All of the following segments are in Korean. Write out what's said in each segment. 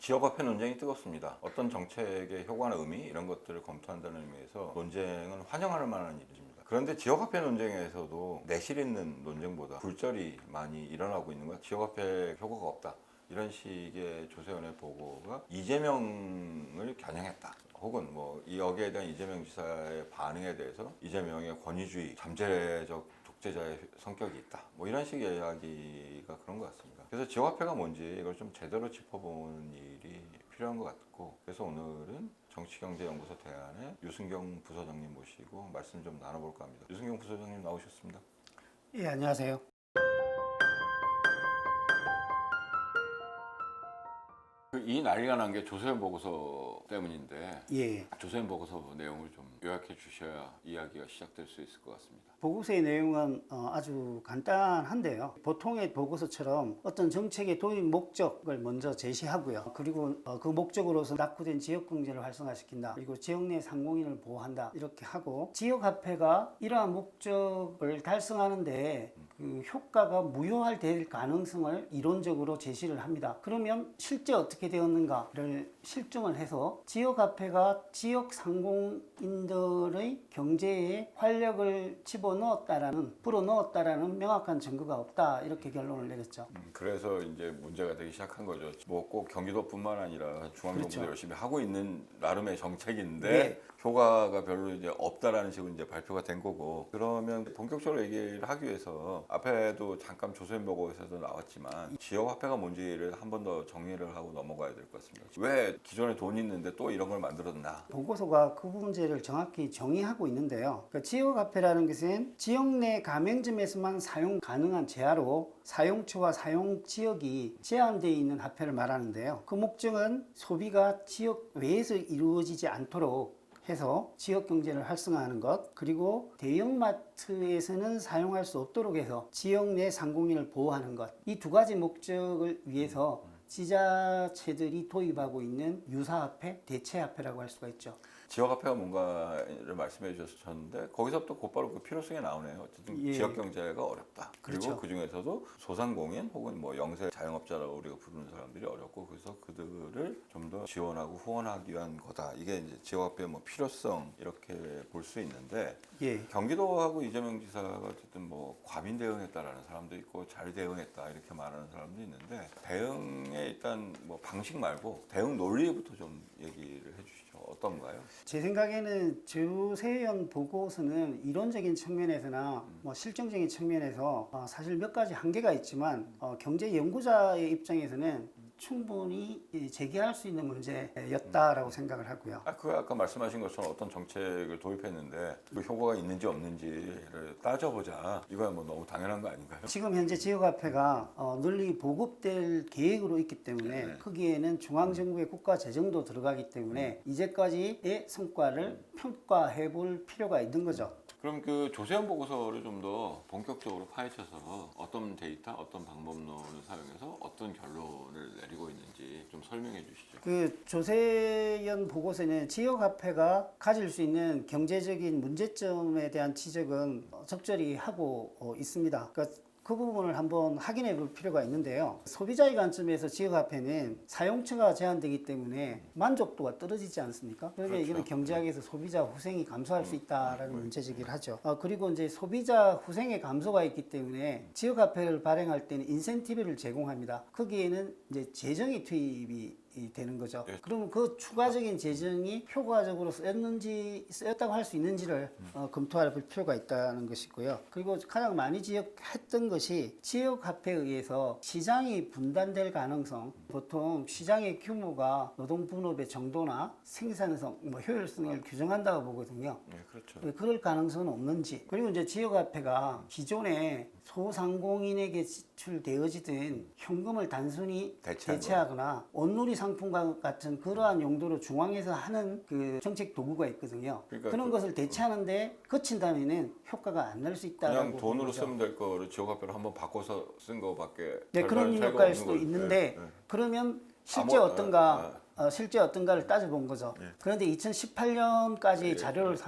지역화폐 논쟁이 뜨겁습니다. 어떤 정책의 효과나 의미 이런 것들을 검토한다는 의미에서 논쟁은 환영할 만한 일입니다. 그런데 지역화폐 논쟁에서도 내실 있는 논쟁보다 굴절이 많이 일어나고 있는 건 지역화폐 효과가 없다. 이런 식의 조세원의 보고가 이재명을 겨냥했다. 혹은 뭐 여기에 대한 이재명 지사의 반응에 대해서 이재명의 권위주의, 잠재적 독재자의 성격이 있다. 뭐 이런 식의 이야기가 그런 것 같습니다. 그래서 지역화폐가 뭔지 이걸 좀 제대로 짚어보는 일이 필요한 것 같고, 그래서 오늘은 정치경제연구소 대안의 유승경 부소장님 모시고 말씀 좀 나눠볼까 합니다. 유승경 부소장님 나오셨습니다. 예, 안녕하세요. 이 난리가 난 게 조세현 보고서 때문인데, 예, 조세현 보고서 내용을 좀 요약해 주셔야 이야기가 시작될 수 있을 것 같습니다. 보고서의 내용은 아주 간단한데요. 보통의 보고서처럼 어떤 정책의 도입 목적을 먼저 제시하고요. 그리고 그 목적으로서 낙후된 지역경제를 활성화시킨다. 그리고 지역 내 상공인을 보호한다. 이렇게 하고 지역화폐가 이러한 목적을 달성하는데 그 효과가 무효화될 가능성을 이론적으로 제시를 합니다. 그러면 실제 어떻게 되었는가를 실증을 해서 지역화폐가 지역 상공인들의 경제에 활력을 불어넣었다라는 명확한 증거가 없다, 이렇게 결론을 내렸죠. 그래서 이제 문제가 되기 시작한 거죠. 뭐 꼭 경기도뿐만 아니라 중앙정부도 그렇죠. 열심히 하고 있는 나름의 정책인데 네. 효과가 별로 이제 없다라는 식으로 이제 발표가 된 거고, 그러면 본격적으로 얘기를 하기 위해서 앞에도 잠깐 조세현 보고에서도 나왔지만 지역 화폐가 뭔지를 한 번 더 정리를 하고 넘어가야 될 것 같습니다. 왜 기존에 돈이 있는데 또 이런 걸 만들었나? 보고서가 그 문제를 정확히 정의하고 있는데요. 그러니까 지역화폐라는 것은 지역 내 가맹점에서만 사용 가능한 재화로 사용처와 사용 지역이 제한되어 있는 화폐를 말하는데요. 그 목적은 소비가 지역 외에서 이루어지지 않도록 해서 지역 경제를 활성화하는 것, 그리고 대형마트에서는 사용할 수 없도록 해서 지역 내 상공인을 보호하는 것, 이 두 가지 목적을 위해서 지자체들이 도입하고 있는 유사화폐, 대체화폐라고 할 수가 있죠. 지역화폐가 뭔가를 말씀해 주셨는데 거기서부터 곧바로 그 필요성이 나오네요. 어쨌든 예. 지역 경제가 어렵다. 그리고 그렇죠. 그 중에서도 소상공인 혹은 뭐 영세 자영업자라고 우리가 부르는 사람들이 어렵고, 그래서 그들을 좀 더 지원하고 후원하기 위한 거다. 이게 이제 지역화폐의 뭐 필요성 이렇게 볼 수 있는데, 예. 경기도하고 이재명 지사가 어쨌든 뭐 과민 대응했다라는 사람도 있고 잘 대응했다 이렇게 말하는 사람도 있는데, 대응의 일단 뭐 방식 말고 대응 논리부터 좀 얘기를 해주시죠. 어떤가요? 제 생각에는 조세현 보고서는 이론적인 측면에서나 뭐 실정적인 측면에서 사실 몇 가지 한계가 있지만 경제 연구자의 입장에서는 충분히 제기할 수 있는 문제였다라고 생각을 하고요. 그 아까 말씀하신 것처럼 어떤 정책을 도입했는데 그 효과가 있는지 없는지를 따져보자. 이거야 뭐 너무 당연한 거 아닌가요? 지금 현재 지역화폐가 널리 보급될 계획으로 있기 때문에 거기에는 중앙정부의 국가 재정도 들어가기 때문에 이제까지의 성과를 평가해 볼 필요가 있는 거죠. 그럼 그 조세현 보고서를 좀 더 본격적으로 파헤쳐서 어떤 데이터, 어떤 방법론을 사용해서 어떤 결론을 내리고 있는지 좀 설명해 주시죠. 그 조세현 보고서는 지역화폐가 가질 수 있는 경제적인 문제점에 대한 지적은 적절히 하고 있습니다. 그러니까 그 부분을 한번 확인해 볼 필요가 있는데요. 소비자의 관점에서 지역화폐는 사용처가 제한되기 때문에 만족도가 떨어지지 않습니까? 그러니까 그렇죠. 이거는 경제학에서 소비자 후생이 감소할 수 있다라는 문제 제기를 하죠. 그리고 이제 소비자 후생의 감소가 있기 때문에 지역화폐를 발행할 때는 인센티브를 제공합니다. 거기에는 이제 재정의 투입이 되는 거죠. 예. 그러면 그 추가적인 재정이 효과적으로 쓰였다고 할 수 있는지를 검토할 필요가 있다는 것이고요. 그리고 가장 많이 지적했던 것이 지역화폐에 의해서 시장이 분단될 가능성, 보통 시장의 규모가 노동분업의 정도나 생산성, 효율성을 규정한다고 보거든요. 네, 그렇죠. 그럴 가능성은 없는지, 그리고 이제 지역화폐가 기존에 소상공인에게 지출되어지던 현금을 단순히 대체하거나 온누리 상품과 같은 그러한 용도로 중앙에서 하는 그 정책 도구가 있거든요. 그러니까 그런 것을 대체하는데 거친다면은 효과가 안 날 수 있다라고 그냥 돈으로 보죠. 쓰면 될 거를 지역화폐로 한번 바꿔서 쓴 거밖에 네, 그런 별다른 차이가 효과일 없는 수도 거죠. 있는데 네. 그러면 실제 실제 어떤가를 따져본 거죠. 그런데 2018년까지 자료를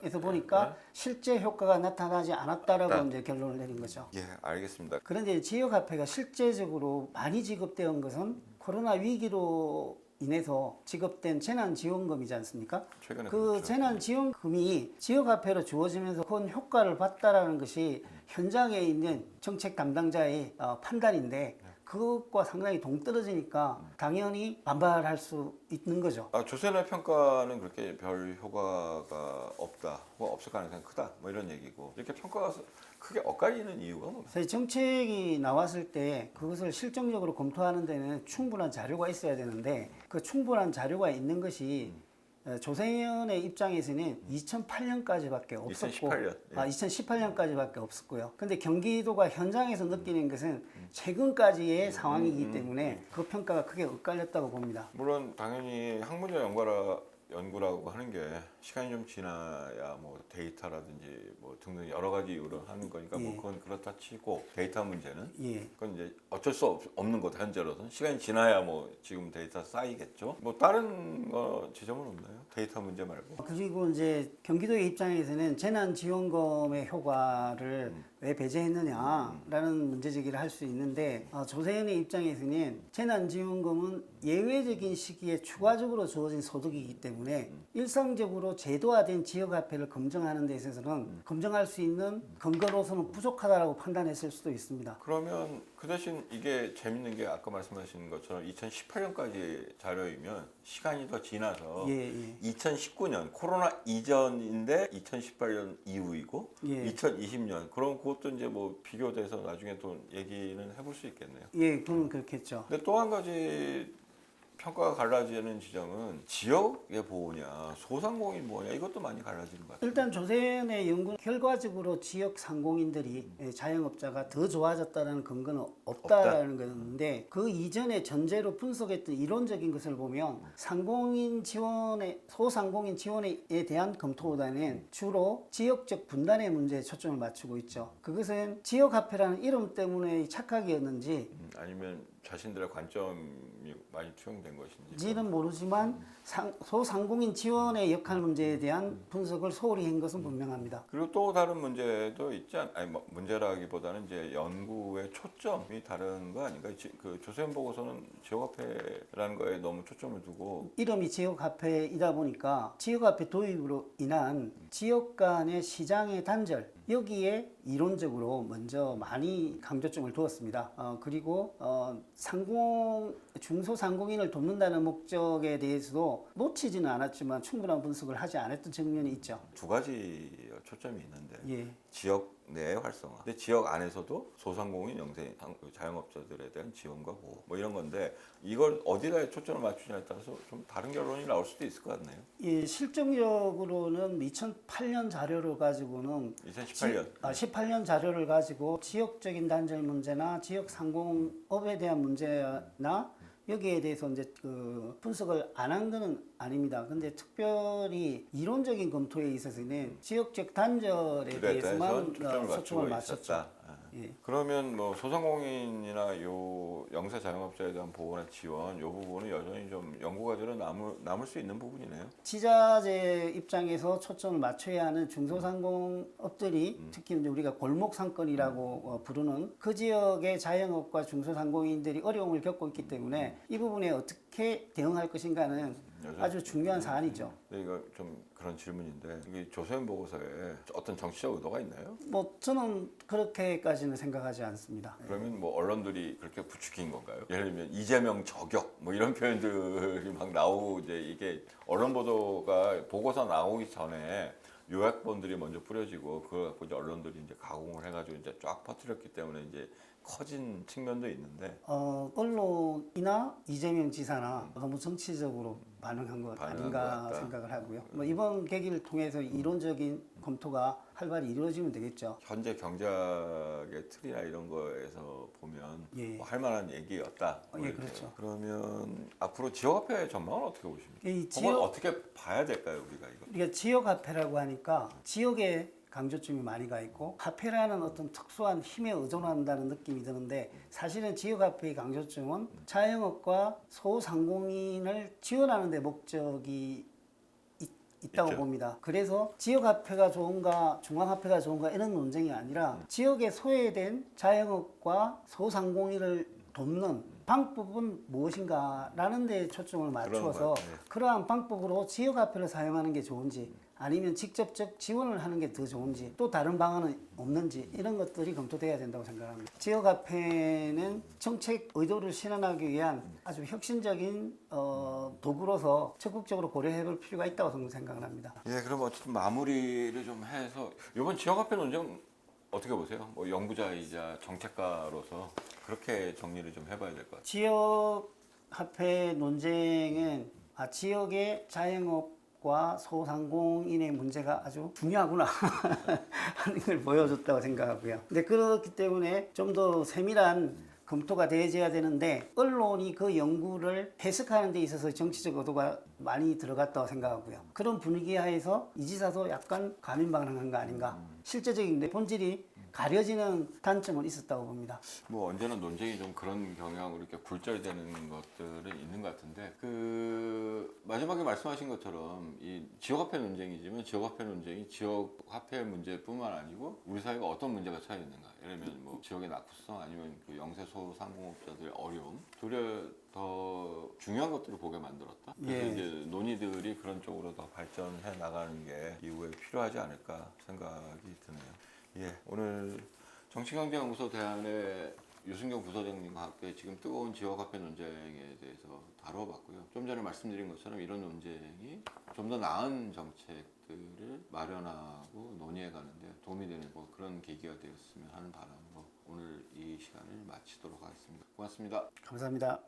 에서 보니까 실제 효과가 나타나지 않았다라고 이제 결론을 내린 거죠. 예, 알겠습니다. 그런데 지역화폐가 실제적으로 많이 지급되는 것은 코로나 위기로 인해서 지급된 재난지원금이지 않습니까? 최근에 그 그렇죠. 재난지원금이 지역화폐로 주어지면서 큰 효과를 봤다라는 것이 현장에 있는 정책 담당자의 판단인데 그것과 상당히 동떨어지니까 당연히 반발할 수 있는 거죠. 조세의 평가는 그렇게 별 효과가 없다, 혹은 없을 가능성이 크다, 뭐 이런 얘기고 이렇게 평가가 크게 엇갈리는 이유가 뭡니까? 사실 정책이 나왔을 때 그것을 실정적으로 검토하는 데는 충분한 자료가 있어야 되는데 그 충분한 자료가 있는 것이 조세현의 입장에서는 2008년까지밖에 없었고 2018년. 예. 2018년까지밖에 없었고요. 근데 경기도가 현장에서 느끼는 것은 최근까지의 상황이기 때문에 그 평가가 크게 엇갈렸다고 봅니다. 물론 당연히 학문적 연구라고 하는 게 시간이 좀 지나야 뭐 데이터라든지 뭐 등등 여러 가지 이유로 하는 거니까 뭐 예. 그건 그렇다 치고 데이터 문제는 예. 그건 이제 어쩔 수 없는 거다 현재로서는 시간이 지나야 뭐 지금 데이터 쌓이겠죠. 뭐 다른 거 지점은 없나요? 데이터 문제 말고. 그리고 이제 경기도의 입장에서는 재난지원금의 효과를 왜 배제했느냐라는 문제 제기를 할 수 있는데 조세현의 입장에서는 재난지원금은 예외적인 시기에 추가적으로 주어진 소득이기 때문에 일상적으로 제도화된 지역화폐를 검증하는 데 있어서는 검증할 수 있는 근거로서는 부족하다고 판단했을 수도 있습니다. 그러면 그 대신 이게 재밌는 게 아까 말씀하신 것처럼 2018년까지 자료이면 시간이 더 지나서 예, 예. 2019년 코로나 이전인데 2018년 이후이고 예. 2020년 그럼 그것도 이제 뭐 비교돼서 나중에 또 얘기는 해볼 수 있겠네요. 예, 그건 그렇겠죠. 근데 또 한 가지 평가가 갈라지는 지점은 지역의 보호냐 소상공인 보호냐 이것도 많이 갈라지는 것 같아요. 일단 조세현의 연구 결과적으로 지역 상공인들이 자영업자가 더 좋아졌다는 근거는 없다라는 건데 그 이전에 전제로 분석했던 이론적인 것을 보면 상공인 지원에 소상공인 지원에 대한 검토보다는 주로 지역적 분단의 문제에 초점을 맞추고 있죠. 그것은 지역화폐라는 이름 때문에 착각이었는지 아니면 자신들의 관점이 많이 투영된 것인지. 지는 모르지만 소상공인 지원의 역할 문제에 대한 분석을 소홀히 한 것은 분명합니다. 그리고 또 다른 문제도 있지 아니 뭐 문제라기보다는 이제 연구의 초점이 다른 거 아닌가? 그 조세현 보고서는 지역화폐라는 거에 너무 초점을 두고 이름이 지역화폐이다 보니까 지역화폐 도입으로 인한 지역 간의 시장의 단절 여기에 이론적으로 먼저 많이 강조점을 두었습니다. 그리고 중소상공인을 돕는다는 목적에 대해서도 놓치지는 않았지만 충분한 분석을 하지 않았던 측면이 있죠. 두 가지 초점이 있는데 예. 지역 내의 활성화. 근데 지역 안에서도 소상공인 자영업자들에 대한 지원과 보호 뭐 이런 건데 이걸 어디다 초점을 맞추냐에 따라서 좀 다른 결론이 나올 수도 있을 것 같네요. 예, 실정적으로는 2008년 자료를 가지고는 2018년. 18년 자료를 가지고 지역적인 단절 문제나 지역 상공업에 대한 문제나 여기에 대해서 이제 그 분석을 안 한 거는 아닙니다. 근데 특별히 이론적인 검토에 있어서는 지역적 단절에 대해서만 초점을 맞췄죠. 예. 그러면 뭐 소상공인이나 요 영세 자영업자에 대한 보호나 지원 요 부분은 여전히 좀 연구 과제로 남을 수 있는 부분이네요. 지자재 입장에서 초점을 맞춰야 하는 중소상공업들이 특히 이제 우리가 골목 상권이라고 부르는 그 지역의 자영업과 중소상공인들이 어려움을 겪고 있기 때문에 이 부분에 어떻게 대응할 것인가는 아주 중요한 사안이죠. 근데 이거 좀 그런 질문인데 이게 조세현 보고서에 어떤 정치적 의도가 있나요? 뭐 저는 그렇게까지는 생각하지 않습니다. 그러면 뭐 언론들이 그렇게 부추긴 건가요? 예를 들면 이재명 저격 뭐 이런 표현들이 막 나오고 이제 이게 언론 보도가 보고서 나오기 전에 요약본들이 먼저 뿌려지고 그걸 갖고 이제 언론들이 이제 가공을 해가지고 이제 쫙 퍼뜨렸기 때문에 이제 커진 측면도 있는데 언론이나 이재명 지사나 너무 정치적으로 반응한 것 아닌가 생각을 하고요. 뭐 이번 계기를 통해서 이론적인 검토가 활발히 이루어지면 되겠죠. 현재 경제학의 틀이나 이런 거에서 보면 예. 뭐 할 만한 얘기였다. 뭐 예, 이렇게. 그렇죠. 그러면 앞으로 지역화폐 전망은 어떻게 보십니까? 이 그건 어떻게 봐야 될까요, 우리가 이거? 우리가 지역화폐라고 하니까 지역에 강조점이 많이 가 있고 화폐라는 어떤 특수한 힘에 의존한다는 느낌이 드는데 사실은 지역화폐의 강조점은 자영업과 소상공인을 지원하는 데 목적이 있다고 있죠. 봅니다. 그래서 지역화폐가 좋은가 중앙화폐가 좋은가 이런 논쟁이 아니라 지역에 소외된 자영업과 소상공인을 돕는 방법은 무엇인가라는 데 초점을 맞추어서 것 같아요. 그러한 방법으로 지역화폐를 사용하는 게 좋은지 아니면 직접적 지원을 하는 게 더 좋은지 또 다른 방안은 없는지 이런 것들이 검토돼야 된다고 생각합니다. 지역화폐는 정책 의도를 실현하기 위한 아주 혁신적인 도구로서 적극적으로 고려해 볼 필요가 있다고 생각을 합니다. 예, 그럼 어쨌든 마무리를 좀 해서 이번 지역화폐 논쟁 어떻게 보세요? 뭐 연구자이자 정책가로서 그렇게 정리를 좀 해봐야 될 것 같아요. 지역화폐 논쟁은 지역의 자영업과 소상공인의 문제가 아주 중요하구나 하는 걸 보여줬다고 생각하고요. 근데 그렇기 때문에 좀 더 세밀한 검토가 되어야 되는데 언론이 그 연구를 해석하는 데 있어서 정치적 의도가 많이 들어갔다고 생각하고요. 그런 분위기 하에서 이 지사도 약간 가민방랑한 거 아닌가. 실제적인 내 본질이 가려지는 단점은 있었다고 봅니다. 뭐 언제나 논쟁이 좀 그런 경향으로 이렇게 굴절되는 것들은 있는 것 같은데 그 마지막에 말씀하신 것처럼 이 지역화폐 논쟁이지만 지역화폐 논쟁이 지역화폐 문제뿐만 아니고 우리 사회가 어떤 문제가 처해 있는가 예를 들면 뭐 지역의 낙후성 아니면 그 영세소상공업자들의 어려움 도리어 더 중요한 것들을 보게 만들었다. 그래서 예. 이제 논의들이 그런 쪽으로 더 발전해 나가는 게 이후에 필요하지 않을까 생각이 드네요. 예, 오늘 정치경제연구소 대안의 유승경 부소장님과 함께 지금 뜨거운 지역화폐 논쟁에 대해서 다뤄봤고요. 좀 전에 말씀드린 것처럼 이런 논쟁이 좀 더 나은 정책들을 마련하고 논의해 가는데 도움이 되는 뭐 그런 계기가 되었으면 하는 바람으로 오늘 이 시간을 마치도록 하겠습니다. 고맙습니다. 감사합니다.